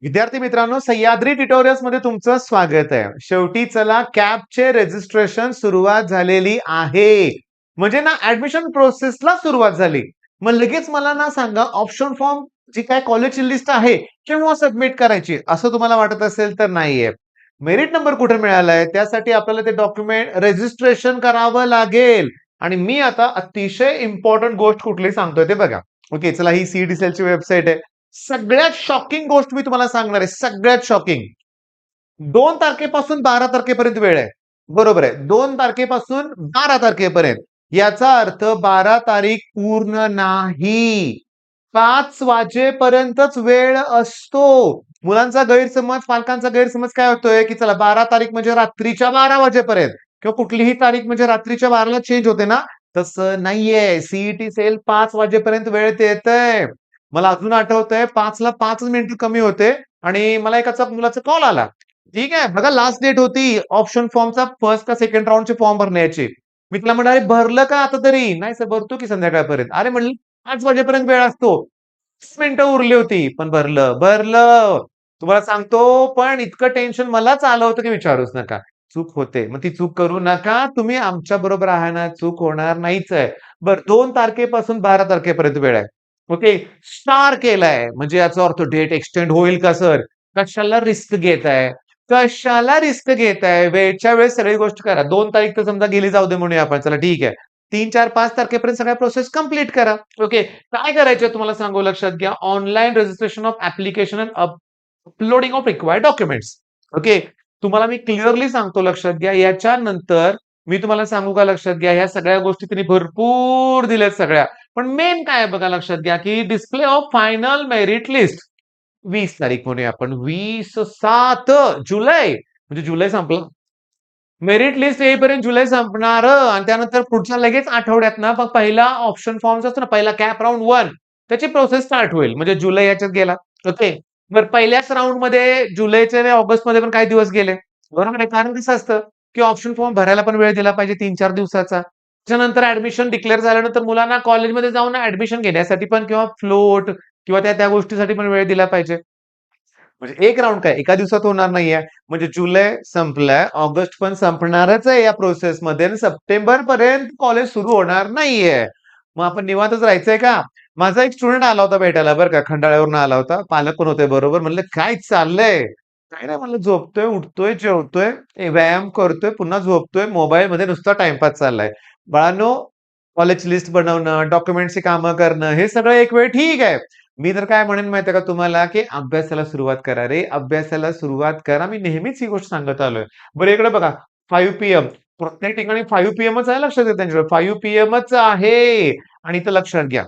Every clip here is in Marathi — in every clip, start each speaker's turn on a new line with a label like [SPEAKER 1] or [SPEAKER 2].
[SPEAKER 1] विद्यार्थी मित्रांनो, सह्याद्री ट्युटोरियल्स मध्ये तुमचं स्वागत आहे. शेवटी चला कॅपचे रजिस्ट्रेशन सुरुवात झालेली आहे. म्हणजे ना ऍडमिशन प्रोसेसला सुरुवात झाली. मग लगेच मला ना सांगा, ऑप्शन फॉर्म जी काय कॉलेजची लिस्ट आहे केव्हा सबमिट करायची असं तुम्हाला वाटत असेल तर नाहीये. मेरिट नंबर कुठे मिळालाय त्यासाठी आपल्याला ते डॉक्युमेंट रजिस्ट्रेशन करावं लागेल. आणि मी आता अतिशय इम्पॉर्टंट गोष्ट कुठली सांगतोय ते बघा. ओके, चला ही सीईटीसीएलची वेबसाईट आहे. सगळ्यात शॉकिंग गोष्ट मी तुम्हाला सांगणार आहे. सगळ्यात शॉकिंग. 2 तारखेपासून 12 तारखेपर्यंत वेळ आहे. बरोबर आहे. 2 तारखेपासून 12 तारखेपर्यंत. याचा अर्थ 12 तारीख पूर्ण नाही. 5 वाजेपर्यंतच वेळ असतो. मुलांचा गैरसमज, पालकांचा गैरसमज काय होतोय, की चला 12 तारीख म्हणजे रात्रीच्या 12 वाजेपर्यंत किंवा कुठलीही तारीख म्हणजे रात्रीच्या 12ला चेंज होते ना. तसं नाहीये. सीईटी सेल 5 वाजेपर्यंत वेळ देतंय. मला अजून आठवतंय 5ला 5 मिनिटं कमी होते आणि मला एकाचा मुलाचा कॉल आला. ठीक आहे. बघा लास्ट डेट होती ऑप्शन फॉर्मचा फर्स्ट का सेकंड राउंडचे फॉर्म भरण्याची. मी तिला म्हणाले, "भरलं का आता तरी?" "नाही सर, भरतो की संध्याकाळपर्यंत." अरे म्हणलं 5 वाजेपर्यंत वेळ असतो. 30 मिनिटं उरली होती, पण भरलं, भरलं. तुम्हाला सांगतो, पण इतकं टेन्शन मलाच आलं होतं की विचारूच नका. चूक होते. मग ती चूक करू नका. तुम्ही आमच्या बरोबर आहे ना, चूक होणार नाहीच आहे. बरं 2 तारखेपासून 12 तारखेपर्यंत वेळ आहे. ओके. स्टार केलाय म्हणजे याचा अर्थ डेट एक्सटेंड होईल का सर? कशाला रिस्क घेताय? कशाला रिस्क घेताय? वेळच्या वेळेस सगळी गोष्ट करा. 2 तारीख तर समजा गेली जाऊ दे म्हणूया आपण. चला ठीक आहे. 3, 4, 5 तारखेपर्यंत सगळ्या प्रोसेस कंप्लीट करा. ओके. काय करायचं तुम्हाला सांगू लक्षात घ्या. Online registration of application and uploading of required documents. Okay. तुम्हाला मी क्लिअरली सांगतो लक्षात घ्या. याच्यानंतर मी तुम्हाला सांगू का लक्षात घ्या, ह्या सगळ्या गोष्टी त्यांनी भरपूर दिल्यात सगळ्या. पण मेन काय आहे बघा लक्षात घ्या, की display of final merit list 20 तारीख म्हणूया आपण. 27 जुलै म्हणजे जुलै संपला. मेरिट लिस्ट येईपर्यंत जुलै संपणार आणि त्यानंतर पुढच्या लगेच आठवड्यात ना मग पहिला ऑप्शन फॉर्म असतो ना, पहिला कॅप राउंड 1 त्याची प्रोसेस स्टार्ट होईल. म्हणजे जुलै याच्यात गेला. ओके. बरं पहिल्याच राउंडमध्ये जुलैचे आणि ऑगस्टमध्ये पण काही दिवस गेले. बरोबर आहे. कारण कसं असतं, की ऑप्शन फॉर्म भरायला पण वेळ दिला पाहिजे 3-4 दिवसाचा. त्याच्यानंतर ऍडमिशन डिक्लेअर झाल्यानंतर मुलांना कॉलेजमध्ये जाऊन ऍडमिशन घेण्यासाठी पण किंवा फ्लोट किंवा त्या त्या गोष्टीसाठी पण वेळ दिला पाहिजे. म्हणजे एक राउंड काय एका दिवसात होणार नाहीये. म्हणजे जुलै संपलाय, ऑगस्ट पण संपणारच आहे या प्रोसेसमध्ये आणि सप्टेंबरपर्यंत कॉलेज सुरू होणार नाहीये. मग आपण निवांतच राहायचंय का? माझा एक स्टुडंट आला होता भेटायला बरं का, खंडाळ्यावरून आला होता. पालक पण होते बरोबर. म्हणलं, "काय चाललंय?" "काही नाही," म्हणलं, "झोपतोय, उठतोय, जेवतोय, व्यायाम करतोय, पुन्हा झोपतोय. मोबाईलमध्ये नुसता टाईमपास चाललाय." बाळांनो, कॉलेजची लिस्ट बनवणं, डॉक्युमेंट्सची कामं करणं, हे सगळं एक वेळ ठीक आहे. मी तर काय म्हणेन माहितीये का तुम्हाला, की अभ्यासाला सुरुवात करा रे, अभ्यासाला सुरुवात करा. मी नेहमीच ही गोष्ट सांगत आलोय. बरं इकडे बघा 5 पीएम प्रत्येक ठिकाणी 5 पीएमच आहे लक्षात घ्या त्यांच्याकडे 5 पीएमच आहे आणि इथं लक्षात घ्या.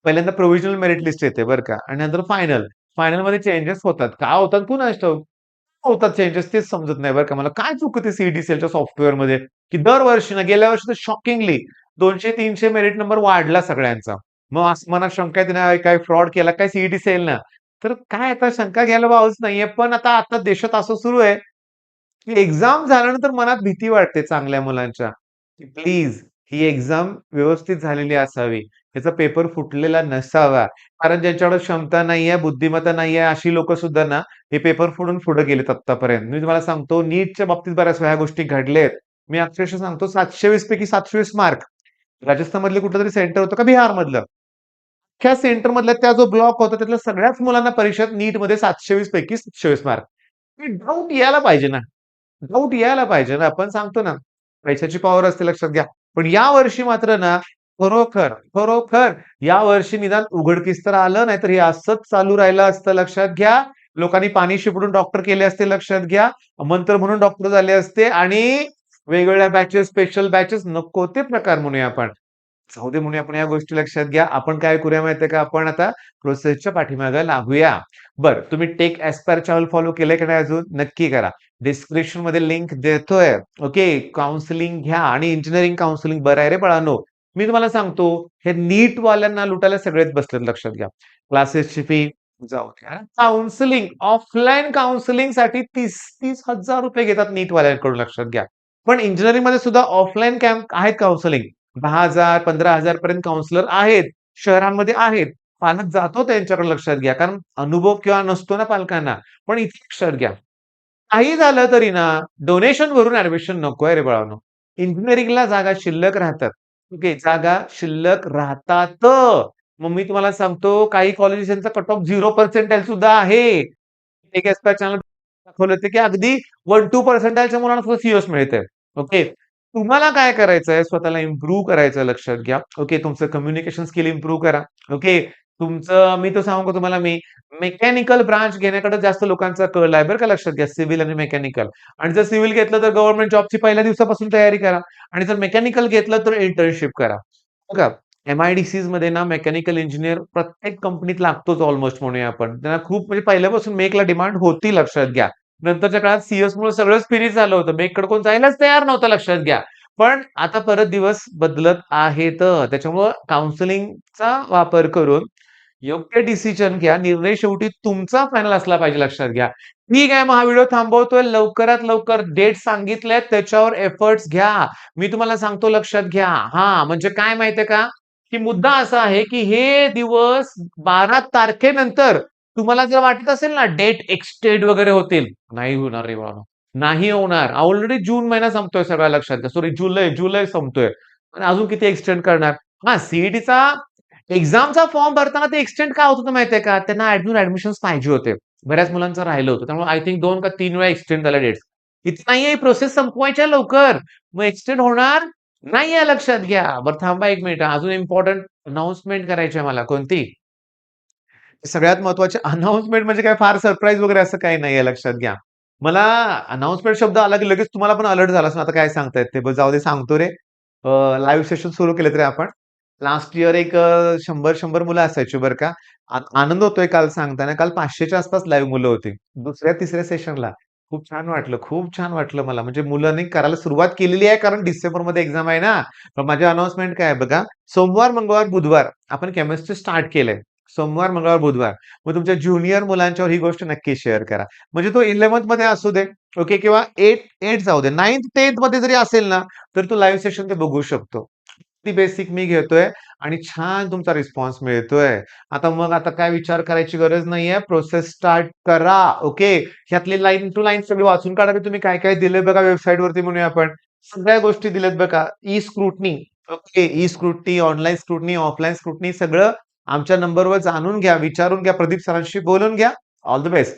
[SPEAKER 1] पहिल्यांदा प्रोव्हिजनल मेरिट लिस्ट येते बरं का आणि नंतर फायनल. फायनलमध्ये चेंजेस होतात. का होतात कुणास ठाऊक? होतात चेंजेस तेच समजत नाही बरं का मला. काय चूक होती सीईटी-सीएलच्या सॉफ्टवेअरमध्ये, की दरवर्षी ना गेल्या वर्षी तर शॉकिंगली 200-300 मेरिट नंबर वाढला सगळ्यांचा. मग असं मनात शंका येते ना, काय फ्रॉड केला काय सीईटी-सीएलनं? तर काय आता शंका घ्यायला वावच नाहीये. पण आता देशात असं सुरू आहे, की एक्झाम झाल्यानंतर मनात भीती वाटते चांगल्या मुलांच्या, की प्लीज ही एक्झाम व्यवस्थित झालेली असावी. त्याचा पेपर फुटलेला नसावा. कारण ज्यांच्याकडे क्षमता नाहीये, बुद्धिमत्ता नाहीये, अशी लोकं सुद्धा ना, हे पेपर फोडून पुढे गेलेत आत्तापर्यंत. मी तुम्हाला सांगतो नीटच्या बाबतीत बऱ्याच वेळा गोष्टी घडल्यात. मी अक्षरशः सांगतो 720 पैकी 720 मार्क. राजस्थानमधलं कुठलंतरी सेंटर होतं का बिहारमधलं. त्या सेंटरमधला त्या जो ब्लॉक होता त्यातल्या सगळ्याच मुलांना परीक्षेत नीटमध्ये 720 पैकी 720 मार्क. डाऊट यायला पाहिजे ना. डाऊट यायला पाहिजे ना. आपण सांगतो ना, पैशाची पॉवर असते लक्षात घ्या. पण यावर्षी मात्र ना, खरोखर, खरोखर यावर्षी निदान उघडकीस तर आलं, नाहीतर हे असंच चालू राहिलं असतं लक्षात घ्या. लोकांनी पाणी शिपडून डॉक्टर केले असते लक्षात घ्या. मंत्र म्हणून डॉक्टर झाले असते आणि वेगवेगळ्या बॅचेस, स्पेशल बॅचेस नको ते प्रकार म्हणूया आपण. जाऊ दे म्हणूया आपण या गोष्टी लक्षात घ्या. आपण काय करूया माहितीये का? आपण आता प्रोसेसच्या पाठीमागे लागूया. बरं, तुम्ही टेक एस्पायर चॅनल फॉलो केलंय का नाही अजून? नक्की करा. डिस्क्रिप्शनमध्ये लिंक देतोय. ओके. काउन्सिलिंग घ्या आणि इंजिनिअरिंग काउन्सिलिंग बरं आहे रे बाळांनो. मी तुम्हाला सांगतो, हे नीटवाल्यांना लुटायला सगळेच बसलेत लक्षात घ्या. क्लासेसची फी जाऊ द्या. काउन्सिलिंग, ऑफलाईन काउन्सिलिंगसाठी 30,000 ₹30,000 घेतात नीटवाल्यांकडून लक्षात घ्या. पण इंजिनिअरिंगमध्ये सुद्धा ऑफलाईन कॅम्प आहेत काउन्सिलिंग. 10,000 15,000 पर्यंत काउन्सिलर आहेत. शहरांमध्ये आहेत. पालक जातो त्यांच्याकडे लक्षात घ्या. कारण अनुभव किंवा नसतो ना पालकांना. पण इथे लक्षात घ्या. काही झालं तरी ना, डोनेशन भरून ॲडमिशन नकोय रे बाळांनो. इंजिनिअरिंगला जागा शिल्लक राहतात. ओके, जागा शिल्लक राहतात. मग मी तुम्हाला सांगतो काही कॉलेजेसचा कट ऑफ 0 पर्सेंटाइल सुद्धा आहे. एक एस्ट्रा चॅनल दाखवलं होतं, की अगदी 1-2 पर्सेंटाइलच्या मुलांना सुद्धा सीएस मिळतंय. ओके. तुम्हाला काय करायचंय? स्वतःला इम्प्रूव्ह करायचं लक्षात घ्या. ओके. तुमचं कम्युनिकेशन स्किल इम्प्रूव्ह करा. ओके. तुमचं मी तर सांगू का तुम्हाला मेकॅनिकल ब्रांच घेण्याकडे जास्त लोकांचा कल आहे बरं का लक्षात घ्या. सिव्हिल आणि मेकॅनिकल. आणि जर सिव्हिल घेतलं तर गव्हर्नमेंट जॉबची पहिल्या दिवसापासून तयारी करा आणि जर मेकॅनिकल घेतलं तर इंटर्नशिप करा. बघा एम-आय-डी-सीज ना मेकॅनिकल इंजिनिअर प्रत्येक कंपनीत लागतोच ऑलमोस्ट म्हणूया आपण. त्यांना खूप म्हणजे पहिल्यापासून मेकला डिमांड होती लक्षात घ्या. नंतरच्या काळात सीएसमुळे सगळंच फिनिश झालं होतं. मेककडे कोण जायलाच तयार नव्हतं लक्षात घ्या. पण आता परत दिवस बदलत आहेत. त्याच्यामुळं काउन्सिलिंगचा वापर करून योग्य डिसिजन घ्या. निर्णय शेवटी तुमचा फायनल असला पाहिजे लक्षात घ्या. ठीक आहे, मग हा व्हिडिओ थांबवतोय. लवकरात लवकर डेट सांगितल्यात त्याच्यावर एफर्ट्स घ्या. मी तुम्हाला सांगतो लक्षात घ्या. हां, म्हणजे काय माहितीये का, की मुद्दा असा आहे, की हे दिवस 12 तारखेनंतर तुम्हाला जर वाटत असेल ना डेट एक्सटेंड वगैरे होतील, नाही होणार रे बाबा. नाही होणार. ऑलरेडी जून महिना संपतोय सगळ्या लक्षात घ्या. सॉरी जुलै संपतोय. आणि अजून किती एक्सटेंड करणार? हां, सीईटीचा एक्झामचा फॉर्म भरताना ते एक्सटेंड का होत होतं माहितीये का? त्यांना अजून ॲडमिशन्स पाहिजे होते. बऱ्याच मुलांचं राहिलं होतं. त्यामुळे आय थिंक 2 का 3 वेळा एक्सटेंड झाल्या डेट्स. इथे नाहीये प्रोसेस संपवायच्या लवकर. मग एक्सटेंड होणार नाहीये लक्षात घ्या. बरं थांबा 1 मिनिट अजून इम्पोर्टंट अनाउन्समेंट करायची आहे मला. कोणती? सगळ्यात महत्त्वाची अनाउन्समेंट म्हणजे काय फार सरप्राईज वगैरे असं काही नाहीये लक्षात घ्या. मला अनाउन्समेंट शब्द आला की लगेच तुम्हाला पण अलर्ट झाला असेल आता काय सांगता येत ते. बरं जाऊ दे सांगतो रे. लाईव्ह सेशन सुरू केलेत रे आपण. लास्ट इयर एक 100-100 मुलं असायची बरं का. आनंद होतोय काल सांगताना. काल 500च्या आसपास लाईव्ह मुलं होती. दुसऱ्या-तिसऱ्या सेशनला. खूप छान वाटलं, खूप छान वाटलं मला. म्हणजे मुलांनी करायला सुरुवात केलेली आहे कारण डिसेंबरमध्ये एक्झाम आहे ना. तर माझी अनाउन्समेंट काय आहे बघा. सोमवार, मंगळवार, बुधवार आपण केमिस्ट्री स्टार्ट केलंय. सोमवार, मंगळवार, बुधवार. मग तुमच्या ज्युनियर मुलांच्यावर ही गोष्ट नक्की शेअर करा. म्हणजे तो 11th मध्ये असू दे, ओके किंवा 8 जाऊ दे. 9th, 10th मध्ये जरी असेल ना, तर तो लाईव्ह सेशन ते बघू शकतो. ती बेसिक मी घेतोय आणि छान तुमचा रिस्पॉन्स मिळतोय. आता काय विचार करायची गरज नाहीये. प्रोसेस स्टार्ट करा. ओके. ह्यातली लाईन टू लाईन सगळी वाचून काढा की तुम्ही काय-काय दिलंय बघा वेबसाईटवरती म्हणूया आपण. सगळ्या गोष्टी दिल्यात बघा. E scrutiny, okay. E scrutiny, online scrutiny, offline scrutiny सगळं आमच्या नंबरवर जाणून घ्या, विचारून घ्या, प्रदीप सरांशी बोलून घ्या. All the best.